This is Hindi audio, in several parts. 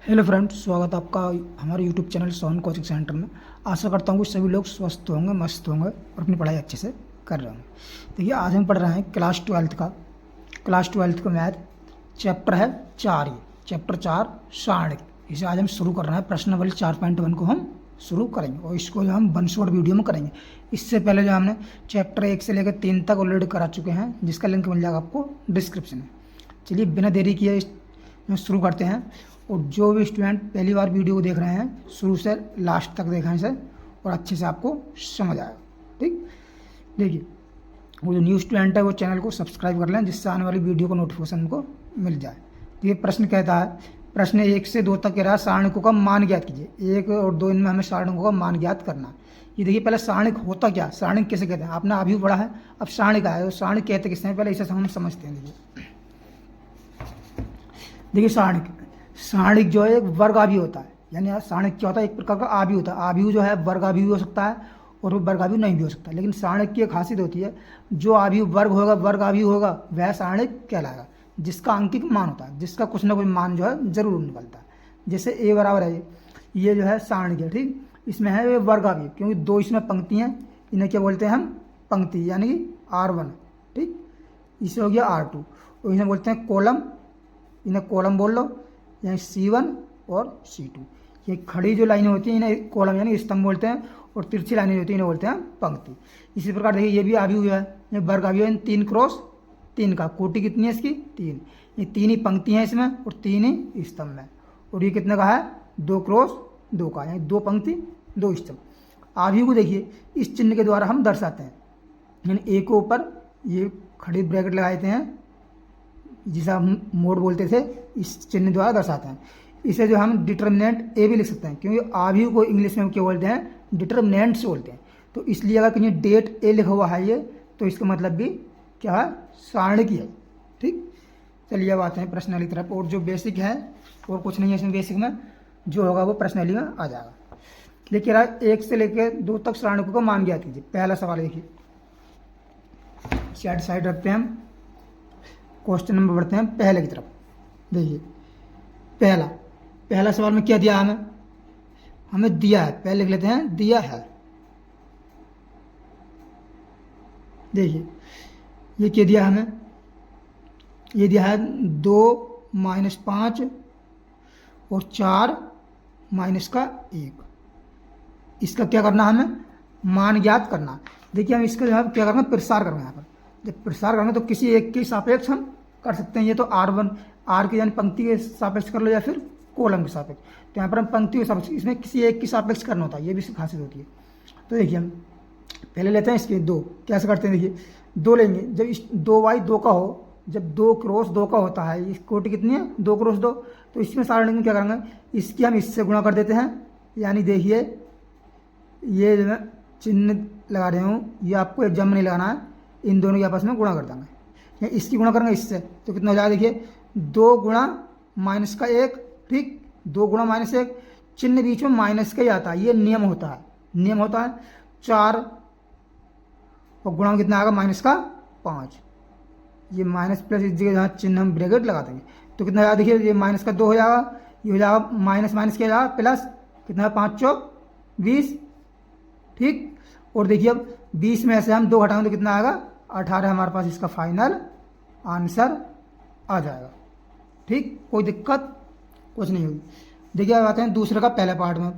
हेलो फ्रेंड्स, स्वागत है आपका हमारे YouTube channel Sohan coaching centre में। आशा करता हूँ कि सभी लोग स्वस्थ होंगे, मस्त होंगे और अपनी पढ़ाई अच्छे से कर रहे होंगे। देखिए, आज हम पढ़ रहे हैं क्लास ट्वेल्थ का मैथ। चैप्टर है 4, ये चैप्टर 4 सारणिक। इसे आज हम शुरू कर रहे हैं। प्रश्नावली 4.1 को हम शुरू करेंगे और इसको जो हम वन शॉट वीडियो में करेंगे। इससे पहले जो हमने चैप्टर 1 से लेकर 3 तक ऑलरेडी करा चुके हैं, जिसका लिंक मिल जाएगा आपको डिस्क्रिप्शन में। चलिए बिना देरी किए शुरू करते हैं। और जो भी स्टूडेंट पहली बार वीडियो को देख रहे हैं, शुरू से लास्ट तक देखें इसे और अच्छे से आपको समझ आएगा। ठीक, देखिए, वो जो न्यू स्टूडेंट है वो चैनल को सब्सक्राइब कर लें, जिससे आने वाली वीडियो का नोटिफिकेशन उनको मिल जाए। तो ये प्रश्न कहता है, प्रश्न 1 से 2 तक कह रहा है सारणिकों का मान ज्ञात कीजिए। 1 और 2 इनमें हमें सारणिकों का मान ज्ञात करना है। ये देखिए, पहले सारणिक होता क्या, सारणिक कैसे कहते हैं, आपने अभी पढ़ा है। अब सारणिक आया है, सारणिक कहते किसने, पहले इसे हम समझते हैं। देखिए सारणिक जो है एक वर्गावी होता है। यानी सारणिक क्या होता है, एक प्रकार का आवी होता है। आवी जो है वर्गावी भी हो सकता है और वो वर्गावी नहीं भी हो सकता। लेकिन सारणिक की एक खासियत होती है, जो आवी वर्ग होगा, वर्गावी होगा, वह सारणिक कहलाएगा, जिसका अंकित मान होता है, जिसका कुछ ना कुछ मान जो है जरूर निकलता है। जैसे ए बराबर है, ये जो है सारणिक है। ठीक, इसमें है ये वर्गावी, क्योंकि 2 इसमें पंक्ति हैं, इन्हें क्या बोलते हैं हम, पंक्ति, यानी कि R1। ठीक, इसे हो गया R2 और इन्हें बोलते हैं कॉलम, इन्हें कॉलम बोल लो, यानी C1 और C2। ये खड़ी जो लाइनें होती हैं इन्हें कॉलम यानी स्तंभ बोलते हैं, और तिरछी लाइनें होती हैं इन्हें बोलते हैं पंक्ति। इसी प्रकार देखिए, ये भी आवी हुआ है, ये वर्ग आवी है 3 क्रॉस 3 का। कोटि कितनी है इसकी, 3। ये 3 ही पंक्ति हैं इसमें और 3 ही स्तंभ है। और ये कितने का है, 2 क्रॉस 2 का, यानी 2 पंक्ति 2 स्तंभ। आवी को देखिए इस चिन्ह के द्वारा हम दर्शाते हैं, यानी ए के ऊपर ये खड़ी ब्रैकेट लगाए थे हैं, जिसे हम मोड बोलते थे, इस चिन्ह द्वारा दर्शाते हैं। इसे जो हम डिटर्मिनेंट ए भी लिख सकते हैं, क्योंकि आवी को इंग्लिश में क्या बोलते हैं, डिटर्मिनेंट्स बोलते हैं। तो इसलिए अगर कहीं डेट ए लिखा हुआ है ये, तो इसका मतलब भी क्या है, सारणिक है। ठीक, चलिए अब आते हैं प्रश्नावली की तरफ। और जो बेसिक है और कुछ नहीं है इसमें, बेसिक में जो होगा वो प्रश्नावली में आ जाएगा। देखिए 1 से लेकर 2 तक सारणिकों का मान ज्ञात कीजिए। पहला सवाल देखिए, साइड रखते हैं हम, क्वेश्चन नंबर बढ़ते हैं पहले की तरफ। देखिए पहला सवाल में क्या दिया हमें दिया है, पहले लिख लेते हैं, दिया है। देखिए ये क्या दिया हमें, ये दिया है 2 - 5 और 4 - 1। इसका क्या करना है, हमें मान ज्ञात करना। देखिए हम इसका जो है क्या करना, प्रसार करना है। यहाँ पर जब प्रसार करना तो किसी एक के सापेक्ष हम कर सकते हैं। ये तो R1 आर के यानी पंक्ति के सापेक्ष कर लो, या फिर कॉलम के सापेक्ष। तो यहाँ पर हम पंक्ति के सापेक्ष, इसमें किसी एक की सापेक्ष करना होता है, ये भी खासियत होती है। तो देखिए हम पहले लेते हैं इसके 2, कैसे करते हैं। देखिए 2 लेंगे, जब इस 2y 2 का हो, जब 2 क्रॉस 2 का होता है, इस कोटि कितनी है, 2 क्रॉस 2। तो इसमें सारणिक में क्या करेंगे, इसकी हम इससे गुणा कर देते हैं। यानी देखिए ये जो मैं चिन्ह लगा रहे हूँ, ये आपको एग्जाम में नहीं लगाना है, इन दोनों के आपस में गुणा कर देंगे। या इसकी गुणा करेंगे इससे, तो कितना हो जाएगा, देखिए 2 गुणा -1। ठीक, 2 गुणा -1, चिन्ह बीच में माइनस का ही आता है, ये नियम होता है। 4 और गुणा में कितना आएगा, -5। ये माइनस प्लस इस जगह जहाँ चिन्ह हम ब्रैकेट लगा देंगे तो कितना आएगा, देखिए ये -2 हो जाएगा, ये हो जाएगा माइनस क्या जाएगा, प्लस कितना, 5 चौक 20। ठीक, और देखिए अब 20 में से हम 2 घटाएंगे तो कितना आएगा, 18 हमारे पास इसका फाइनल आंसर आ जाएगा। ठीक, कोई दिक्कत कुछ नहीं होगी। देखिए अब आते हैं दूसरे का पहले पार्ट में।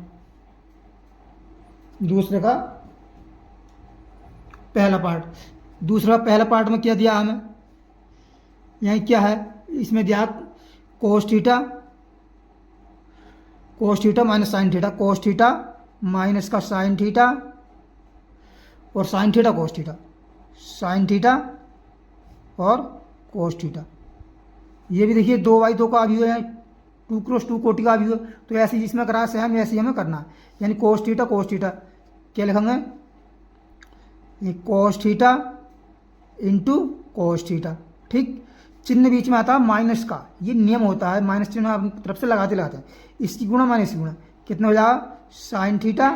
दूसरा पहला पार्ट में क्या दिया हमें, यही क्या है, इसमें दिया cos theta minus sine theta, cos theta minus का साइन थीटा और sine theta cos theta, sine theta और cos थीटा। ये भी देखिए 2y 2 का आवी है, 2 क्रॉस 2 कोटि का आवी है। तो ऐसे जिसमें करा सेम ऐसे हमें करना है, यानी cos थीटा क्या लिखेंगे, ये cos theta into cos theta. ठीक, चिन्ह बीच में आता है माइनस का, ये नियम होता है, माइनस चिन्ह अपनी तरफ से लगाते हैं। इसकी गुणा माइनस की गुणा कितना हो जाएगा, साइन थीटा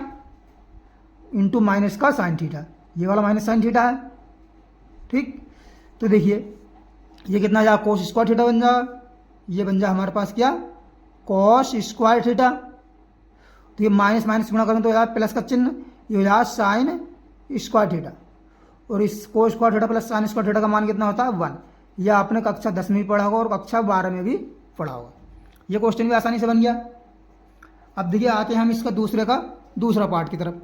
इंटू माइनस का साइन थीटा, ये वाला माइनस साइन थीटा है। ठीक, तो देखिए ये कितना जाएगा, cos स्क्वायर थीटा बन जाएगा, ये बन जाए हमारे पास क्या, कॉस स्क्वायर थीटा, तो ये माइनस माइनस गुणा करें तो हो जाएगा प्लस का चिन्ह, ये हो जाएगा साइन स्क्वायर थीटा, और इस cos square theta plus sine square theta का मान कितना होता है 1। यह आपने कक्षा 10 में भी पढ़ा होगा और कक्षा 12 में भी पढ़ा होगा। ये क्वेश्चन भी आसानी से बन गया। अब देखिए आते हैं हम इसका दूसरा पार्ट की तरफ।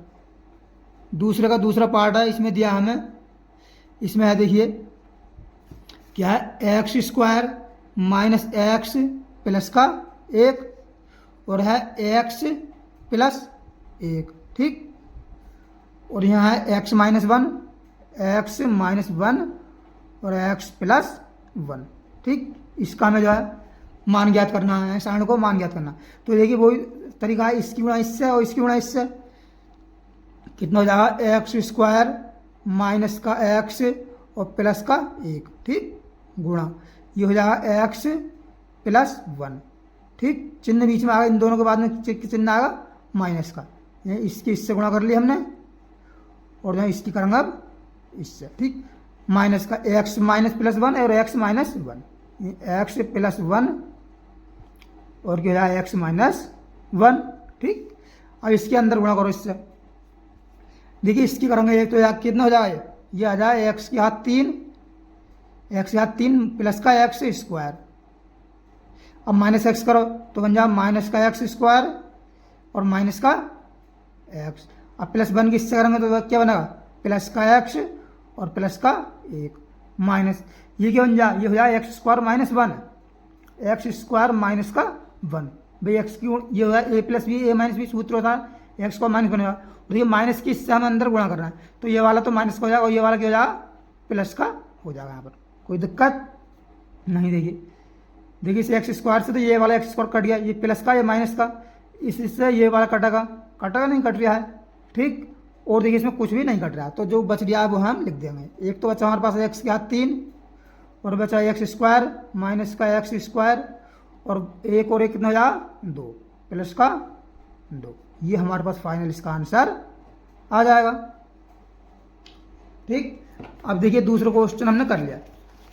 दूसरा पार्ट है, इसमें दिया हमें, इसमें है देखिए क्या है, x square minus x plus का 1 और है एक्स प्लस 1, ठीक। और यहाँ है एक्स माइनस 1 और एक्स प्लस 1, ठीक। इसका हमें जो है मान ज्ञात करना है, सारण को मान ज्ञात करना। तो देखिए वही तरीका है, इसकी गुणा इससे और इसकी गुणा इससे, कितना हो जाएगा एक्स स्क्वायर माइनस का एक्स और प्लस का 1, ठीक, गुणा ये हो जाएगा एक्स प्लस 1, ठीक। चिन्ह बीच में आएगा, इन दोनों के बाद में चिन्ह आएगा माइनस का, ये इसकी इससे गुणा कर लिया हमने और जो इसकी करेंगे अब इससे, ठीक। माइनस का एक्स माइनस प्लस 1 और एक्स माइनस 1, एक्स प्लस 1 और क्या है एक्स माइनस 1, ठीक। अब इसके अंदर गुणा करो इससे, देखिए इसकी करेंगे एक तो यार कितना हो जाए, ये आ जाए एक्स के हाथ 3, एक्स के हाथ 3 प्लस का एक्स स्क्वायर। अब माइनस एक्स करो तो बन जाए माइनस का एक्स स्क्वायर और माइनस का एक्स। अब प्लस 1 की इससे करेंगे तो क्या बनेगा, प्लस का एक्स और प्लस का 1 माइनस, ये क्या बन जाए, ये हो जाए x square minus 1, x square minus का 1। भाई एक्स की ये हो जाए ए प्लस बी, ए माइनस बी सूत्र होता है, एक्स को माइनस बनेगा, तो ये माइनस की इससे हमें अंदर गुणा करना है, तो ये वाला तो माइनस का हो जाएगा और ये वाला क्या हो जाएगा प्लस का हो जाएगा। यहाँ पर कोई दिक्कत नहीं। देखिए इस एक्स स्क्वायर से तो ये वाला एक्स स्क्वायर कट गया, ये प्लस का ये माइनस का, इससे ये वाला कटेगा नहीं कट रहा है, ठीक। और देखिए इसमें कुछ भी नहीं कट रहा है, तो जो बच गया है वो हम लिख देंगे। एक तो बचा हमारे पास एक्स के हाथ 3 और बचा एक्स स्क्वायर माइनस का एक्स स्क्वायर और एक और एक कितना हो जाएगा 2 प्लस का 2, ये हमारे पास फाइनल इसका आंसर आ जाएगा, ठीक। अब देखिए दूसरा क्वेश्चन हमने कर लिया।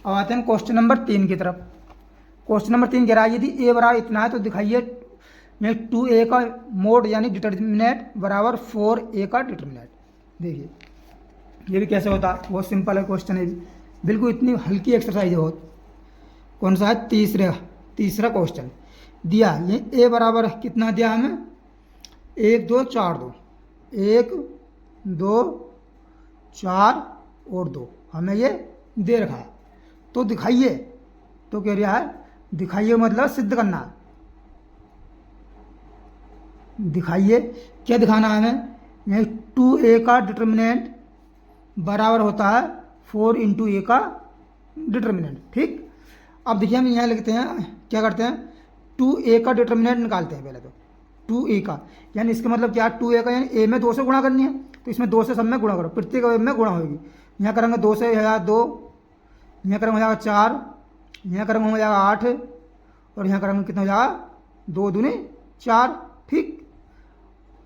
अब आते हैं क्वेश्चन नंबर 3 की तरफ। क्वेश्चन नंबर 3 कह रहा है यदि ए बराबर इतना है तो दिखाइए 2a का मोड यानी डिटर्मिनेंट बराबर 4a का डिटर्मिनेंट। देखिए ये भी कैसे होता है, बहुत सिंपल है क्वेश्चन है, बिल्कुल इतनी हल्की एक्सरसाइज है बहुत। कौन सा है, तीसरा क्वेश्चन दिया, ये a बराबर कितना दिया हमें 1 2 4 2, 1 2 4 और 2 हमें ये दे रखा है, तो दिखाइए, तो कह रहा है दिखाइए मतलब सिद्ध करना है। दिखाइए क्या दिखाना है हमें, यही 2a का डिटर्मिनेंट बराबर होता है 4 इंटू ए का डिटर्मिनेंट, ठीक। अब देखिए हम यहाँ लिखते हैं, क्या करते हैं 2a का डिटर्मिनेंट निकालते हैं पहले तो 2a का, यानी इसका मतलब क्या 2a का यानी a में 2 से गुणा करनी है, तो इसमें 2 से सब में गुणा करो, प्रत्येक में गुणा होगी। यहाँ करेंगे 2 से हो जाएगा 2, यहाँ करेंगे हो जाएगा 4, यहाँ करेंगे हो जाएगा 8 और यहाँ करेंगे कितना हो जाएगा 2 दूनी 4, ठीक।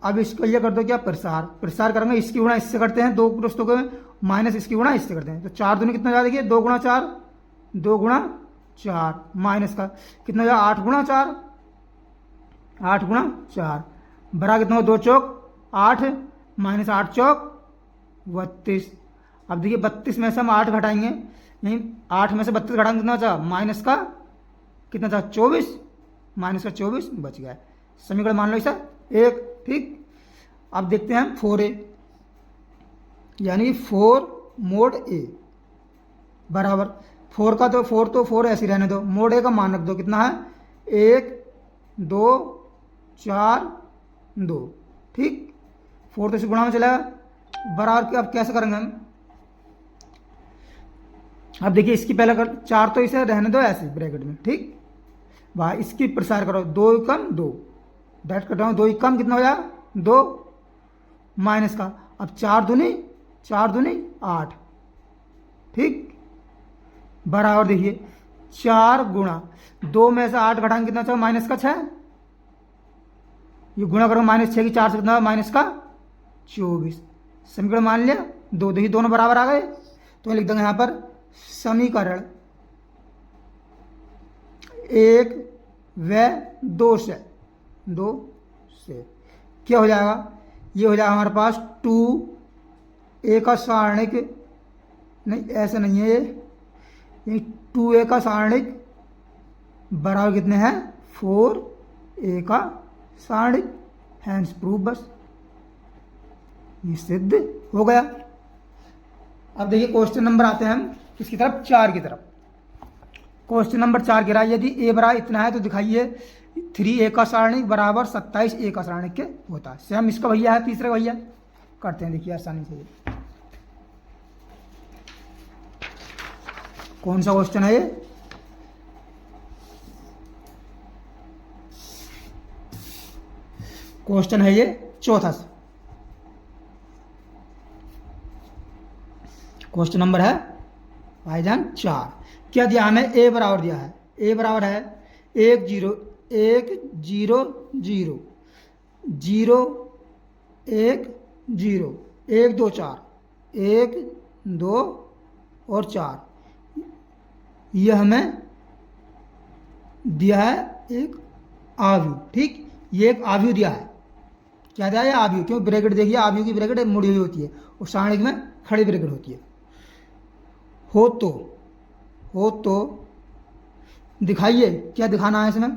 अब इसका ये कर दो क्या प्रसार करेंगे, इसकी गुणा इससे करते हैं 2 पृष्ठों के माइनस इसकी गुणा इससे करते हैं, तो 4 दूनी कितना जाएगा, देखिए 2 गुणा 4 माइनस का कितना जाएगा 8 गुणा 4 बरा कितना हो 2 चौक 8 माइनस 8 चौक 32। अब देखिए 32 में से हम 8 घटाएंगे, नहीं 8 में से 32 घटाएंगे कितना बचा, माइनस का कितना था 24, माइनस का 24 बच गया। समीकरण मान लो ऐसा 1, ठीक। अब देखते हैं हम 4a यानी 4 मोड a बराबर 4 का तो 4 ऐसे रहने दो, मोड a का मान रख दो कितना है 1 2 4 2, ठीक। 4 तो इस गुणा में चलेगा बराबर के। अब कैसे करेंगे हम, अब देखिए इसकी पहले कर 4 तो इसे रहने दो ऐसे ब्रैकेट में, ठीक। वहाँ इसकी प्रसार करो 2 कम 2 डायरेक्ट कट रहा हूँ, 2 कम कितना हो जाएगा 2 माइनस का, अब 4 दूनी 8, ठीक बराबर देखिए 4 गुणा 2 में से 8 घटाएंगे कितना चाहिए माइनस का 6, ये गुणा करो माइनस 6 की 4 से कितना माइनस का 24। समीकरण मान लिया 2, देखिए दोनों बराबर आ गए, तो लिख देंगे यहाँ पर समीकरण 1 व 2 से क्या हो जाएगा, ये हो जाएगा हमारे पास 2a का सारणिक, नहीं ऐसा नहीं है ये 2a का सारणिक बराबर कितने हैं 4a का सारणिक, हैंस प्रूफ, बस ये सिद्ध हो गया। अब देखिए क्वेश्चन नंबर आते हैं हम इसकी तरफ 4 की तरफ। क्वेश्चन नंबर 4 कह रहा है यदि a बराबर इतना है तो दिखाइए 3a का सारणिक बराबर 27a का सारणिक के होता है। सेम इसका भैया है, तीसरा भैया करते हैं, देखिए आसानी से। कौन सा क्वेश्चन है ये, क्वेश्चन है ये चौथा, क्वेश्चन नंबर है भाईजान 4। क्या दिया हमें, a बराबर दिया है, a बराबर है 1 0 1 0 0 0 1 0 1 2 4 1 2 और 4, यह हमें दिया है एक आव्यूह। ठीक, ये एक आव्यूह दिया है। क्या दिया है, आव्यूह, क्यों ब्रैकेट देखिए, आव्यूह की ब्रैकेट मुड़ी हुई होती है और सारणिक में खड़ी ब्रैकेट होती है। हो तो दिखाइए, क्या दिखाना है इसमें,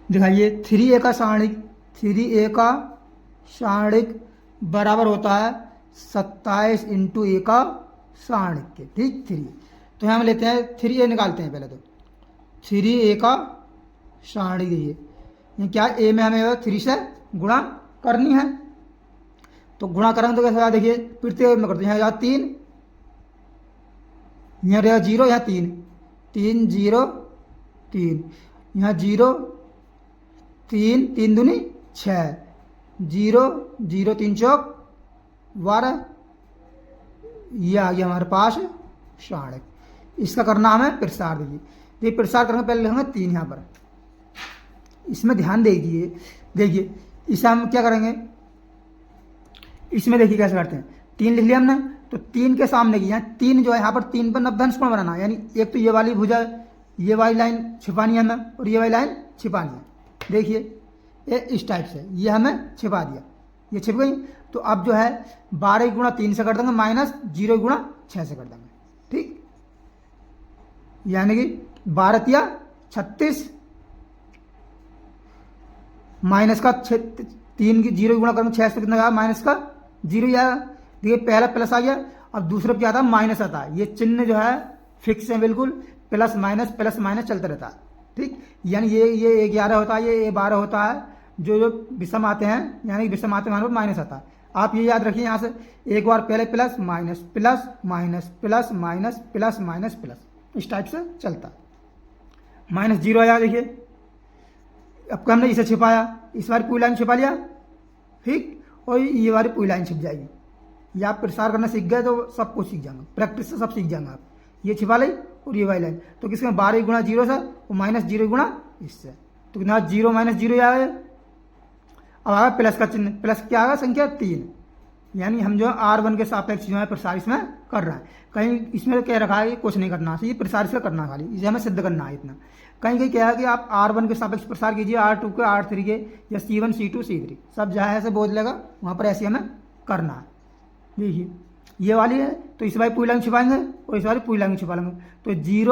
दिखाइए 3a का सारणिक, 3a का सारणिक बराबर होता है 27 इंटू a का सारणिक के। ठीक, 3, तो हम लेते हैं 3a निकालते हैं पहले, तो 3a का सारणिक देखिए, ये क्या a में हमें 3 से गुणा करनी है, तो गुणा करेंगे तो कैसे होगा, देखिए फिरते हुए में करते हैं, यहाँ 3, यहाँ रहेगा 0, यहाँ 3 3 0 3, यहाँ 0 3 3 दूनी 6 0 0 3 चौक 12, ये आ गया हमारे पास सारणिक। इसका करना हमें प्रसार, देखिए प्रसार करेंगे, पहले लिखेंगे 3 यहाँ पर, इसमें ध्यान दीजिए। देखिए इसे हम क्या करेंगे, इसमें देखिए कैसे करते हैं, 3 लिख लिया हमने, तो 3 के सामने की, यहाँ 3 जो है यहाँ पर 3 पर नब्बेंश कोण बनाना है, यानी एक तो ये वाली भुजा, ये वाली लाइन छिपानी है हमें और ये वाली लाइन छिपानी है। देखिए ये इस टाइप से ये हमें छिपा दिया, ये छिप गई। तो अब जो है 12 गुणा 3 से कर देंगे माइनस 0 गुणा 6 से कर देंगे। ठीक, यानी कि 12 या 36 माइनस का 3 की 0 गुणा करेंगे 6 से कितना आया, माइनस का 0 आया। देखिए पहला प्लस आ गया, अब दूसरा क्या आता है, माइनस आता है। ये चिन्ह जो है फिक्स है बिल्कुल, प्लस माइनस चलता रहता है। ठीक, यानी ये 11 होता है, ये 12 होता है, जो विषम आते हैं, यानी विषम आते हैं माइनस आता है। आप ये याद रखिए, यहाँ से एक बार पहले plus minus plus minus plus minus plus minus plus, इस टाइप से चलता है। माइनस 0 आया, देखिए अब हमने इसे छिपाया, इस बार पूरी लाइन छिपा लिया। ठीक, और ये वाली पूरी लाइन छिप जाएगी। ये आप प्रसार करना सीख गए तो सब कुछ सीख जाएंगे, प्रैक्टिस से सब सीख जाएंगे आप। ये छिपा ली और ये वाली लाइन, तो किसके 12 गुणा 0 से और माइनस 0 गुणा इससे, तो कितना 0 माइनस 0 आया। अब आया प्लस का चिन्ह, प्लस क्या आएगा, संख्या 3, यानी हम जो R1 के सापेक्ष जो है प्रसार इसमें कर रहा है। कहीं इसमें कह रखा है कि कुछ नहीं करना, ये प्रसार इसका करना, खाली इसे हमें सिद्ध करना है इतना। कहीं कहीं क्या है कि आप R1 के सापेक्ष प्रसार कीजिए, R2 के, R3 के, या C1 C2 C3 सब जहाँ ऐसे बोझ लेगा वहाँ पर ऐसे हमें करना है। देखिए ये वाली है, तो इस वाली पूरी लाइन छिपाएंगे और इस वाली पूरी लाइन छिपा लेंगे, तो 0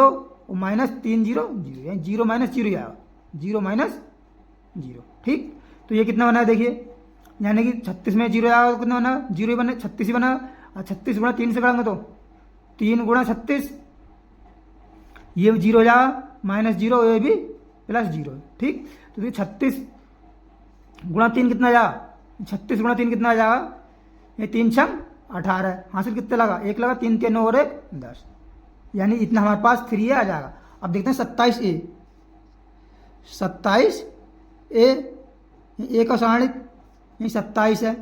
और माइनस 3 0 0, यानी 0 माइनस 0 आएगा, 0 माइनस 0। ठीक, तो ये कितना बना है, देखिए यानी कि 36 में 0 आएगा तो कितना बना, 0 ही बना, 36 ही बना। और 36 गुणा 3 से करेंगे तो 3 गुणा 36, ये 0 हो जाएगा, माइनस 0, ये भी प्लस 0। ठीक, तो 36 गुणा 3 कितना जाएगा, 36 गुणा 3 कितना आ जाएगा, ये 3 छंग 18, हासिल कितने लगा, 1 लगा, 3 के 9 और 1 10, यानी इतना हमारे पास 3 आ जाएगा। अब देखते हैं 27A, 27A, ए का सारणिक ये 27 है।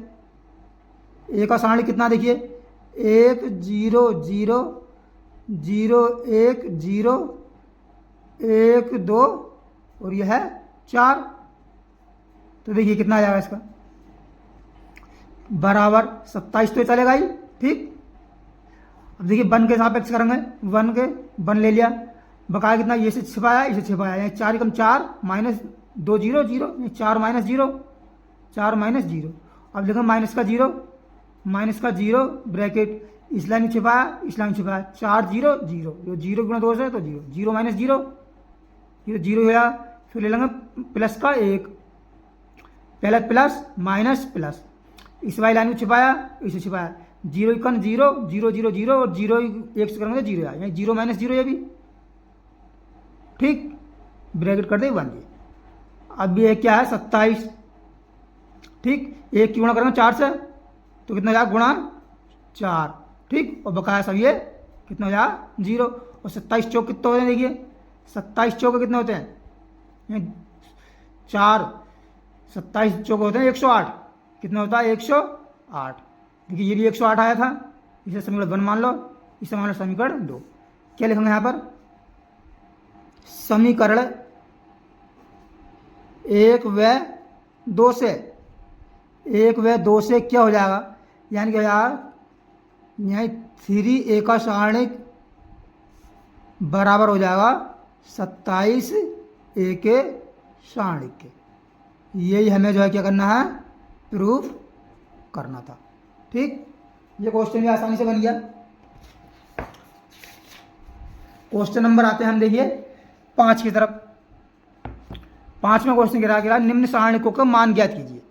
ए का सारणिक कितना, देखिए 1 0 0 0 1 0 1 2 और यह है 4, तो देखिए कितना आ जाएगा इसका, बराबर 27 तो चलेगा ही। ठीक, अब देखिए 1 के सापेक्ष करेंगे, 1 ले लिया, बकाया कितना, ये से छिपाया, इसे छिपाया, यानी 4 एकम 4 माइनस 2 0 0, 4 माइनस 0, 4 माइनस 0। अब लिखो माइनस का 0 ब्रैकेट, इस लाइन में छिपाया, इस लाइन में छिपाया, 4 0 0, जो 0 गुणा 2 से तो 0, 0 माइनस 0, ये 0 हुआ। फिर ले लेंगे प्लस का 1, पहले प्लस माइनस प्लस, इस वाली लाइन में छिपाया, इसे छिपाया, 0 1 0 0 0 0 और 0 1 से करेंगे तो 0 आया, यानी 0 माइनस 0 ये भी, ठीक, ब्रैकेट कर दे 1 ये। अब ये क्या है 27, ठीक, 1 की गुणा करेंगे 4 से तो कितना जाएगा गुणा 4, ठीक, और बकाया सब ये कितना हो जाएगा 0। और 27 चौक कितने होते हैं, देखिए 27 चौक कितने होते हैं, 4, 27 चौक होते हैं 108, कितना होता है 108। देखिए ये भी 108 आया था, इसे समीकरण 1 मान लो, इसे मान लो समीकरण 2। क्या लिखेंगे यहाँ पर, समीकरण 1 व 2 से, 1 व 2 से क्या हो जाएगा, यानी क्या हो जाएगा, यहाँ 3a का सारणिक बराबर हो जाएगा 27a के सारणिक के। यही हमें जो है क्या करना है, प्रूफ करना था, ठीक। ये क्वेश्चन भी आसानी से बन गया। क्वेश्चन नंबर आते हैं हम, देखिए 5 की तरफ। 5वां क्वेश्चन गिरा निम्न सारणिकों का मान ज्ञात कीजिए,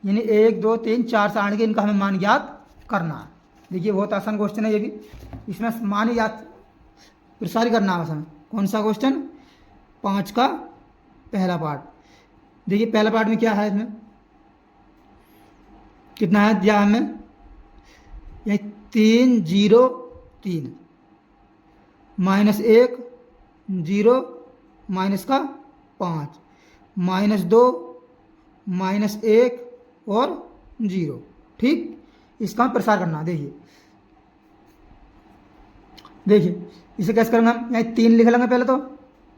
यानी 1 2 3 4 सारणिक, इनका हमें मान ज्ञात करना है। देखिए बहुत आसान क्वेश्चन है ये भी, इसमें मान ही याद प्रसार करना है हमें। कौन सा क्वेश्चन, 5 का पहला पार्ट। देखिए पहला पार्ट में क्या है, इसमें कितना है दिया हमें, ये 3 0 3 माइनस 1 0 माइनस का 5 माइनस 2 माइनस 1 और 0, ठीक, इसका प्रसार करना। देखिए इसे कैसे करेंगे हम, यहाँ 3 लिख लेंगे पहले तो,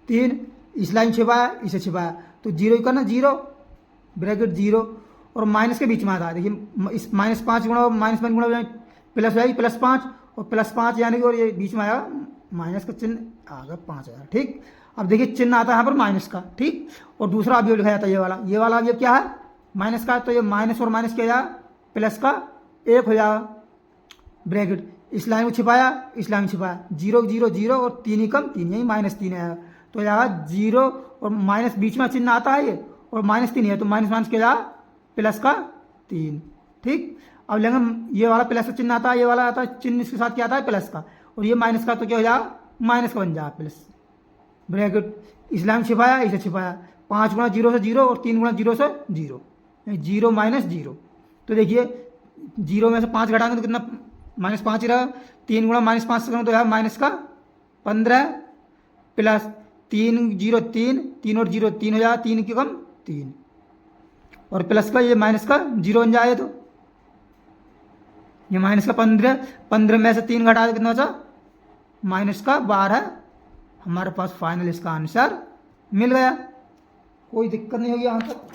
3, इस लाइन छिपाया, इसे छिपाया, तो 0 करना 0 ब्रैकेट 0 और माइनस के बीच में आता है। देखिए इस -5 गुणा -5 गुणा प्लस है +5 और +5 यानी कि, और ये बीच में आया माइनस का चिन्ह आ गया 5 आया, ठीक। अब देखिए चिन्ह आता है यहाँ पर माइनस का, ठीक, और दूसरा अवयव लिखा जाता है ये वाला अवयव क्या है, माइनस का, तो ये माइनस और माइनस क्या जाएगा, प्लस का 1 हो जाएगा ब्रैकेट, इस लाइन में छिपाया, इस लाइन में छिपाया, 0 0 0 और 3 ही कम 3, यही -3 आएगा, तो जाएगा 0 और माइनस बीच में चिन्ह आता है ये, और -3 है तो माइनस क्या जाएगा प्लस का 3, ठीक। अब लेंगे ये वाला प्लस का चिन्ह आता है, ये वाला आता है चिन्ह, इसके साथ क्या आता है प्लस का, और ये माइनस का, तो क्या हो जाएगा माइनस का बन जाएगा प्लस ब्रैकेट, इस लाइन में छिपाया, इसे छिपाया, 5 गुणा 0 से 0 और 3 गुणा 0 से 0, 0 माइनस 0। तो देखिए 0 में से 5 घटाएंगे तो कितना, -5 ही रहा, 3 गुणा -5 से तो यार माइनस का 15 प्लस 3 0 3 3 और 0 3 हो जाएगा, 3 की कम 3 और प्लस का ये माइनस का 0 बन जाए, तो ये माइनस का 15 में से 3 घटा दो कितना बचा, माइनस का 12। हमारे पास फाइनल इसका आंसर मिल गया, कोई दिक्कत नहीं होगी यहाँ तक।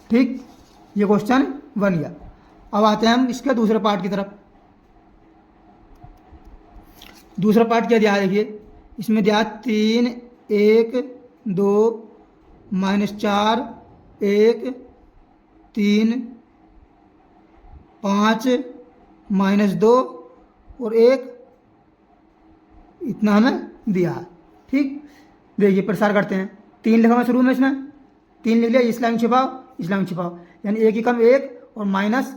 ठीक, ये क्वेश्चन बन गया। अब आते हैं हम इसके दूसरे पार्ट की तरफ। दूसरा पार्ट क्या दिया है, देखिए इसमें दिया 3 1 2 -4 1 3 5 -2 और 1, इतना हमें दिया है। ठीक, देखिए प्रसार करते हैं। 3 लिखा मैं शुरू में, इसमें 3 लिख लिया, इस लाइन छिपाओ, इस लाइन छिपाओ, यानी 1 की कम 1 और माइनस,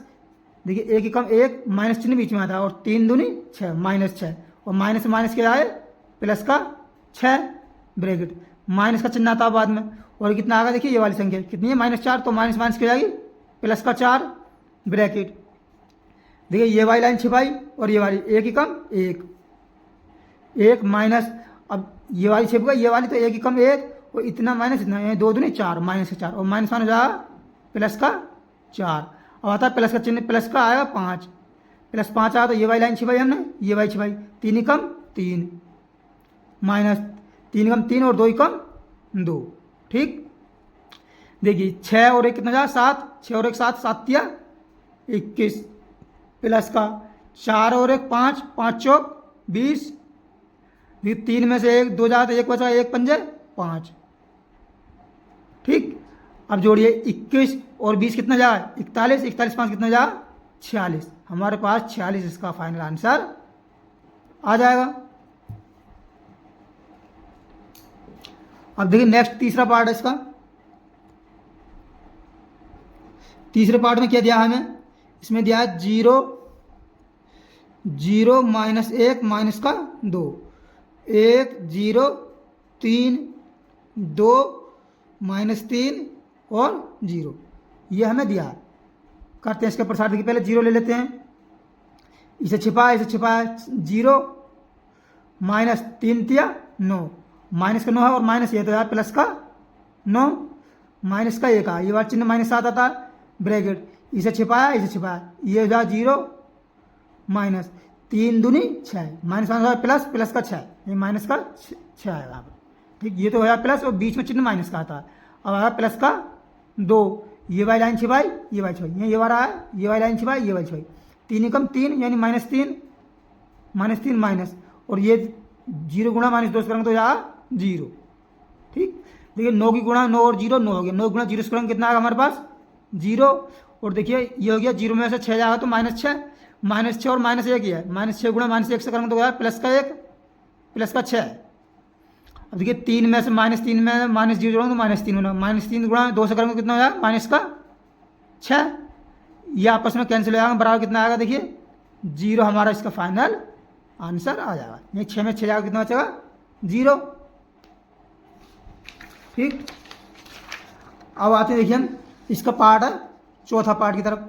देखिए 1 की कम 1 माइनस चिन्ह बीच में आता है, और 3 दूनी 6 -6 और माइनस से माइनस क्या आए प्लस का 6 ब्रैकेट, माइनस का चिन्ह आता है बाद में, और कितना आ गया देखिए ये वाली संख्या कितनी है -4, तो माइनस माइनस क्या जाएगी प्लस का 4 ब्रैकेट। देखिए ये वाली लाइन छिपाई और ये वाली 1 की कम 1 माइनस, अब ये वाली छिप गई, ये वाली तो 1 की कम 1 और इतना माइनस इतना, यानी 2 दूनी 4 -4 और माइनस माइनस जाएगा प्लस का 4। अब आता है प्लस का चिन्ह, प्लस का आएगा 5, प्लस 5 आया तो ये वाली लाइन छिपाई हमने, ये वाली छिपाई, 3 ही कम 3 माइनस 3 कम 3 और 2 ही कम 2। ठीक, देखिए 6 और 1 कितना जाए 7, 6 और 1 7, 7 या 21 प्लस का 4 और 1 5, 5 चौक 20, 3 में से 1 2 जाए तो 1 बचा, 1 पंजे 5। ठीक, अब जोड़िए 21 और 20 कितना जाए 41, 41 5 कितना जाए 46। हमारे पास 46 इसका फाइनल आंसर आ जाएगा। अब देखिए नेक्स्ट तीसरा पार्ट है इसका। तीसरे पार्ट में क्या दिया है हमें, इसमें दिया है 0 0 माइनस 1 माइनस का 2, 1 0 3 2 माइनस 3 और 0, ये हमें दिया है। करते हैं इसके प्रसार। देखिए पहले 0 ले लेते हैं, इसे छिपाया 0 माइनस 3 तिया 9, माइनस का 9 है और माइनस ये तो यार प्लस का 9 माइनस का 1 ये बार चिन्ह माइनस 7 आता है ब्रैकेट, इसे छिपाया ये जो 0 माइनस 3 दूनी 6 माइनस प्लस प्लस का 6, ये माइनस का 6 है यहाँ पर। ठीक, ये तो है प्लस और बीच में चिन्ह माइनस का आता है। अब आया प्लस का 2, ये वाली लाइन छिपाई ये वाली छिपाई, ये वाला है ये वाली लाइन छिपाई ये वाली छिपाई, 3 एकम 3 यानी -3 -3 माइनस, और ये 0 गुणा -2 करेंगे तो यहाँ 0। ठीक, देखिए 9 की गुणा 9 और 0 9 हो गया, 9 गुणा 0 करेंगे कितना आएगा हमारे पास 0, और देखिए ये हो गया 0 में से 6 जाएगा तो -6 और -1 ही है, -6 गुणा -1 से करेंगे तो क्या प्लस का 1 प्लस का 6। अब देखिए 3 में से -3 में -0 जोड़ोगे तो -3 होना, -3 गुणा 2 से करेंगे कितना हो जाएगा माइनस का 6, ये आपस में कैंसिल हो जाएगा, बराबर कितना आएगा देखिए 0 हमारा इसका फाइनल आंसर आ जाएगा। ये 6 में 6 जाएगा कितना बचेगा 0। ठीक, अब आते हैं देखिए हम इसका पार्ट है चौथा पार्ट की तरफ।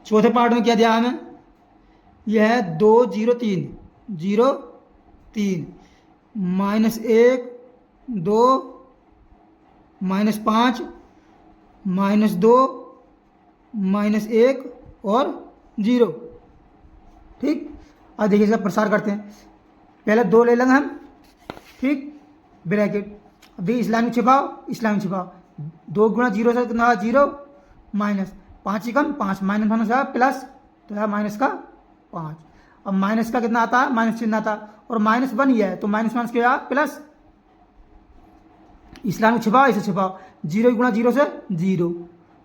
चौथे पार्ट में क्या दिया हमें, यह है 2 0 3 0 3 -1 2 -5 -2 -1 और 0। ठीक, अब देखिए इसका प्रसार करते हैं। पहले 2 ले लेंगे हम, ठीक, ब्रैकेट, अब देखिए इस लाइन में छिपाओ 2 गुणा 0 से कितना 0 माइनस 5 ही कम 5 माइनस प्लस तो है माइनस का 5। अब माइनस का कितना आता है माइनस चिन्ह आता है और -1 ही है तो माइनस क्या प्लस, इस लाइन में छिपाओ इसे छिपाओ, 0 गुणा 0 से 0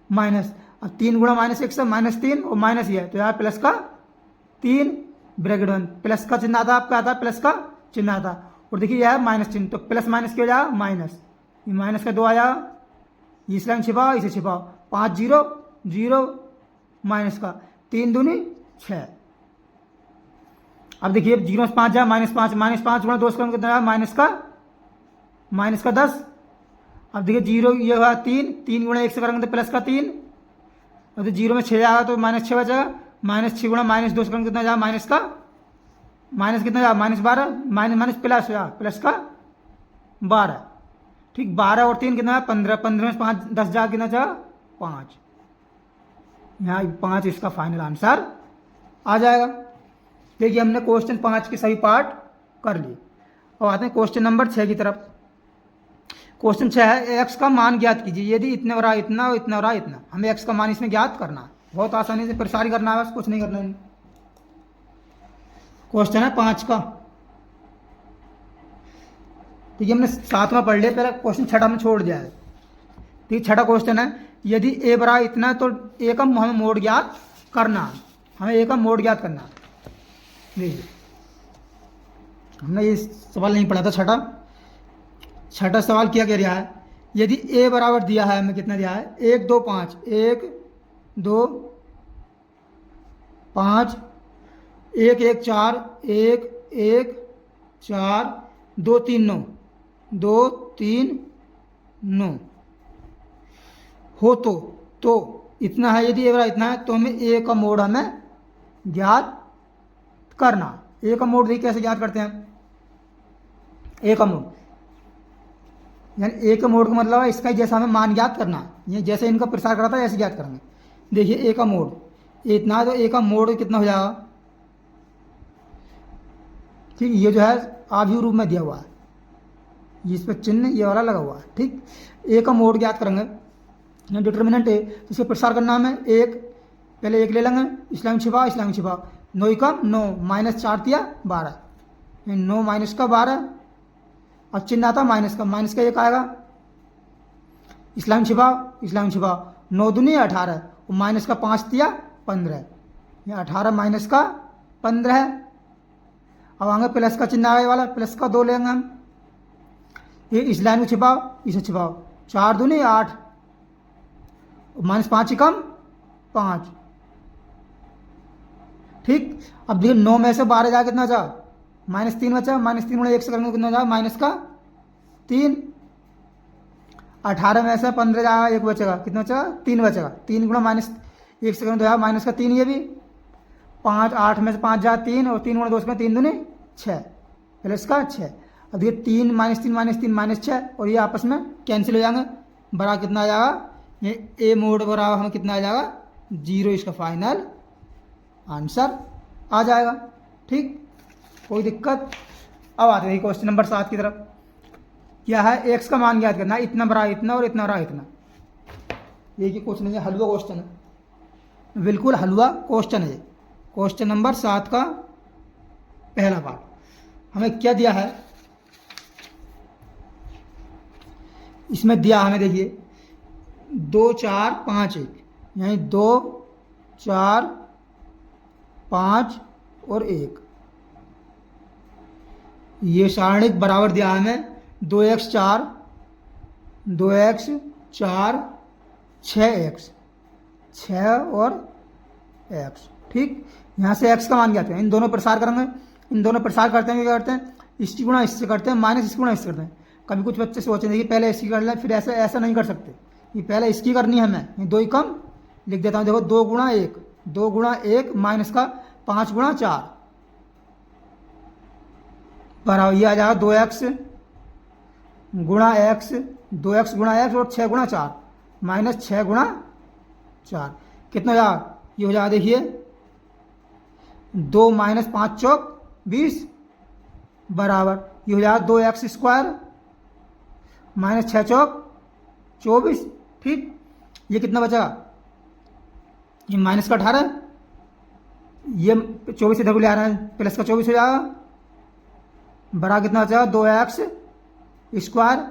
माइनस, अब 3 गुणा -1 से -3 और माइनस ही है तो यार प्लस का 3 ब्रैकेट 1, प्लस का चिन्ह आता आपका आता है प्लस का चिन्ह आता, और देखिए यह है माइनस चिन्ह तो प्लस माइनस क्या हो जाएगा माइनस, ये माइनस का 2 आया, इस लाइन छिपाओ इसे छिपाओ, 5 0 0 माइनस का 3 दूनी 6। अब देखिए 0 से 5 जाए -5 गुणा 2 से कितना माइनस का 10। अब देखिए 0 ये हुआ 3 गुणा 1 से करेंगे तो प्लस का 3, और तो 0 में 6 जाएगा तो -6 बचेगा, -6 गुणा -2 से करेंगे कितना जाएगा माइनस कितना जाएगा -12 माइनस प्लस का 12। ठीक, 12 और 3 कितना है 15, 15 में 5 10 जाएगा कितना जाएगा 5, यहाँ 5 इसका फाइनल आंसर आ जाएगा। देखिए हमने क्वेश्चन 5 के सभी पार्ट कर लिए। अब आते हैं क्वेश्चन नंबर 6 की तरफ। क्वेश्चन 6 है x का मान ज्ञात कीजिए यदि इतने बड़ा इतना और इतना बड़ा इतना। हमें x का मान इसमें ज्ञात करना है, बहुत आसानी से प्रसार करना है, बस कुछ नहीं करना है। क्वेश्चन है 5 का, ठीक है, हमने 7वां पढ़ लिया, पहले क्वेश्चन 6 में छोड़ दिया है। ठीक, 6वां क्वेश्चन है यदि a बड़ा इतना तो a का हमें मोड ज्ञात करना है, हमें a का मोड ज्ञात करना है। देखिए हमने ये सवाल नहीं पढ़ा था, छठा सवाल क्या कह रहा है, यदि a बराबर दिया है, हमें कितना दिया है 1 2 5 1 2 5 1 1 4 1 1 4 2 3 9 2 3 9 हो तो इतना है, यदि a बराबर इतना है तो हमें a का मोड हमें ज्ञात करना। a का मोड देखिए कैसे ज्ञात करते हैं, a का मोड यानी a का मोड का मतलब है इसका जैसा हमें मान ज्ञात करना है, ये जैसे इनका प्रसार करा था ऐसे ज्ञात करेंगे। देखिए a का मोड इतना है तो a का मोड कितना हो जाएगा, ठीक, ये जो है आव्यूह रूप में दिया हुआ है, ये इस पर चिन्ह ये वाला लगा हुआ है। ठीक, ए का मोड ज्ञात करेंगे, डिटर्मिनेंट ए, तो इसका प्रसार करना हमें एक, पहले एक ले लेंगे, इस्लामी छिपा, इस्लामी छिपा, 9 कम 9, -4 दिया 12, 9 माइनस का 12, और चिन्ह आता माइनस का एक आएगा, इस्लामी छिपा, इस्लामी छिपा, 9 दूनी 18, और माइनस का 5 दिया 15, ये 18 माइनस का 15 है। अब आगे प्लस का चिन्ह आगे वाला, प्लस का 2 लेंगे हम, ये इस्लामी छिपाओ, इसे छिपाओ, 4 दूनी 8, -5 कम 5। ठीक, अब देखिए 9 में से 12 जा कितना जा, -3 बचा, -3 गुणा 1 से करेंगे कितना जा, माइनस का 3, 18 में से 15 जाएगा, 1 बचेगा, कितना बचेगा 3 बचेगा, 3 गुणा -1 से करेंगे तो जाएगा माइनस का 3, ये भी 5, 8 में से 5 जा 3, और 3 गुणा 2 से 3 दूनी 6, प्लस का 6। अब ये 3 -3 -6, और ये आपस में कैंसिल हो जाएंगे, बराबर कितना आ जाएगा, ये ए मोड बराबर हमें कितना आ जाएगा 0, इसका फाइनल आंसर आ जाएगा। ठीक, कोई दिक्कत। अब आते हैं क्वेश्चन नंबर 7 की तरफ। क्या है, एक्स का मान ज्ञात करना, इतना बड़ा इतना और इतना बड़ा इतना। ये क्वेश्चन है, हलवा क्वेश्चन है, बिल्कुल हलवा क्वेश्चन है। क्वेश्चन नंबर 7 का पहला पार्ट हमें क्या दिया है, इसमें दिया हमें देखिए 2 4 5 1, यानी 2 4 5 और 1, ये सारणिक बराबर दिया हमें 2x 4 2x 4 6x 6 और x। ठीक, यहाँ से x का मान क्या है, इन दोनों प्रसार करेंगे, इन दोनों प्रसार करते हैं, क्या करते हैं, इसकी गुणा इससे करते हैं, माइनस इसकी गुणा इससे करते हैं। कभी कुछ बच्चे सोचेंगे कि पहले इसकी कर लें, फिर ऐसा नहीं कर सकते, ये पहले इसकी करनी है हमें, ये 2 ही कम लिख देता हूँ, देखो 2 गुणा 1, 2 गुणा 1 माइनस का 5 गुणा 4 बराबर ये आ जाएगा 2x गुणा x, 2x गुणा x और 6 गुणा 4 माइनस 6 गुणा 4, कितना हो जाएगा, ये हो जाएगा देखिए 2 माइनस 5 चौक 20 बराबर ये हो जाएगा 2x स्क्वायर माइनस 6 चौक 24। ठीक, ये कितना बचेगा, ये माइनस का 18, ये 24 इधर को ले आ रहा है, प्लस का 24 हो जाएगा, बड़ा कितना बचेगा 2x स्क्वायर,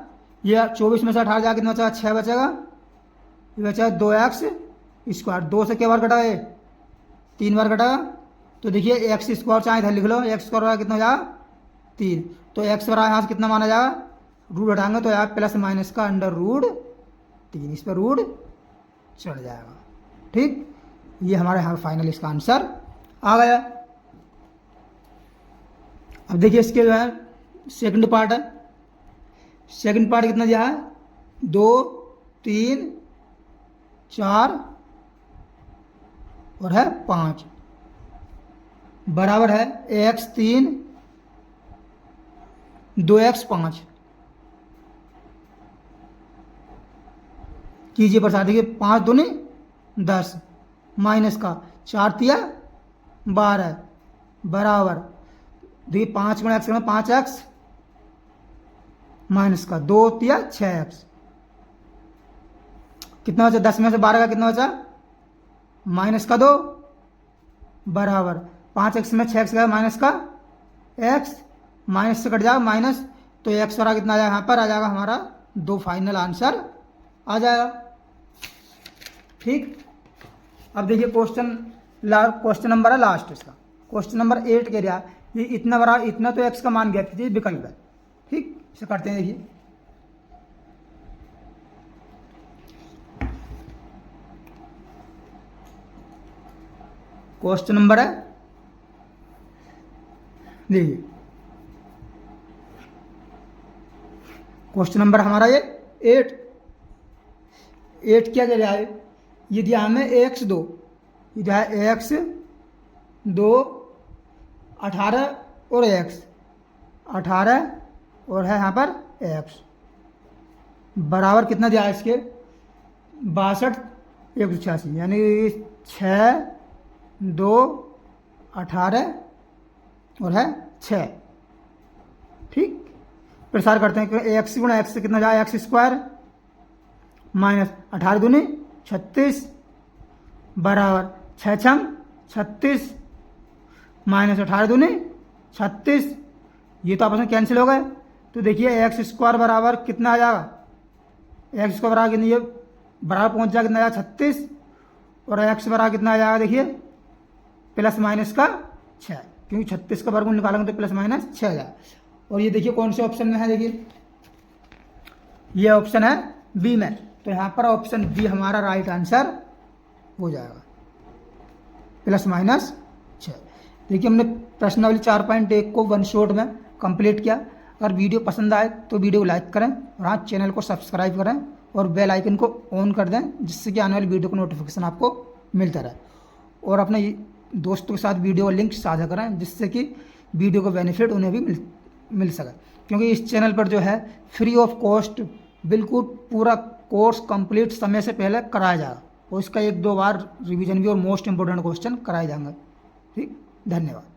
ये 24 में से 18 जाएगा, कितना बचेगा 6 बचेगा, ये बचेगा 2x स्क्वायर, 2 से क्या बार कटा है 3 बार कटा, तो देखिए एक्स स्क्वायर चाहे इधर लिख लो, एक्स स्क्वायर कितना हो जाएगा 3, तो एक्स बराबर यहाँ से कितना माना जाएगा, रूट हटाएंगे तो यार प्लस माइनस का अंडर रूट 3, इस पर रूट चढ़ जाएगा। ठीक, ये हमारे यहाँ फाइनल इसका आंसर आ गया। अब देखिए इसके जो है सेकंड पार्ट है, सेकंड पार्ट कितना दिया है 2 3 4 और है 5 बराबर है x 3 2x 5। कीजिए प्रसार, देखिए 5 दूनी 10 माइनस का 4 तिया 12 बराबर देखिए 5 गुणा एक्स 5x माइनस का 2 तिया 6x, कितना बचा 10 में से 12 का कितना बचा माइनस का 2 बराबर 5x में 6x का माइनस का x, माइनस से कट जाएगा माइनस, तो x वाला कितना आ जाएगा, यहाँ पर आ जाएगा हमारा 2 फाइनल आंसर आ जाएगा। ठीक, अब देखिए क्वेश्चन नंबर है लास्ट इसका, क्वेश्चन नंबर 8 कह रहा है ये इतना बड़ा इतना, तो x का मान ज्ञात कीजिए, विकल्प है। ठीक, इसे करते हैं, देखिए क्वेश्चन नंबर है, देखिए क्वेश्चन नंबर हमारा ये 8 क्या कह रहा है, ये दिया हमें x2, ये दिया है x2 18 और x 18 और है यहाँ पर x बराबर कितना दिया है इसके 62 186, यानी 6 2 18 और है 6। ठीक, प्रसार करते हैं कि एक्स गुणा एक्स से कितना जाए एक्स स्क्वायर माइनस 18 दूनी 36 बराबर 6 छम 36 माइनस 18 दूनी 36। ये तो आपस में कैंसिल हो गए। तो देखिए एक्स स्क्वायर बराबर कितना आ जाएगा, एक्स स्क्वायर बराबर कितनी, ये बराबर पहुंच जाएगा कितना आ जाएगा 36 और एक्स बराबर कितना आ जाएगा देखिए प्लस माइनस का 6, क्योंकि 36 का वर्गमूल निकालेंगे तो प्लस माइनस 6 आ जाएगा। और ये देखिए कौन से ऑप्शन में है, देखिए ये ऑप्शन है बी में। तो यहाँ पर ऑप्शन बी हमारा राइट आंसर हो जाएगा, प्लस माइनस 6। देखिए हमने प्रश्नावली 4.1 को वन शॉट में कंप्लीट किया। अगर वीडियो पसंद आए तो वीडियो को लाइक करें और हाँ चैनल को सब्सक्राइब करें और बेल आइकन को ऑन कर दें, जिससे कि आने वाली वीडियो का नोटिफिकेशन आपको मिलता रहे। और अपने दोस्तों के साथ वीडियो लिंक साझा करें, जिससे कि वीडियो का बेनिफिट उन्हें भी मिल सके। क्योंकि इस चैनल पर जो है फ्री ऑफ कॉस्ट बिल्कुल पूरा कोर्स कंप्लीट समय से पहले कराया जाएगा और इसका 1-2 बार रिवीजन भी और मोस्ट इंपोर्टेंट क्वेश्चन कराए जाएंगे। ठीक, धन्यवाद।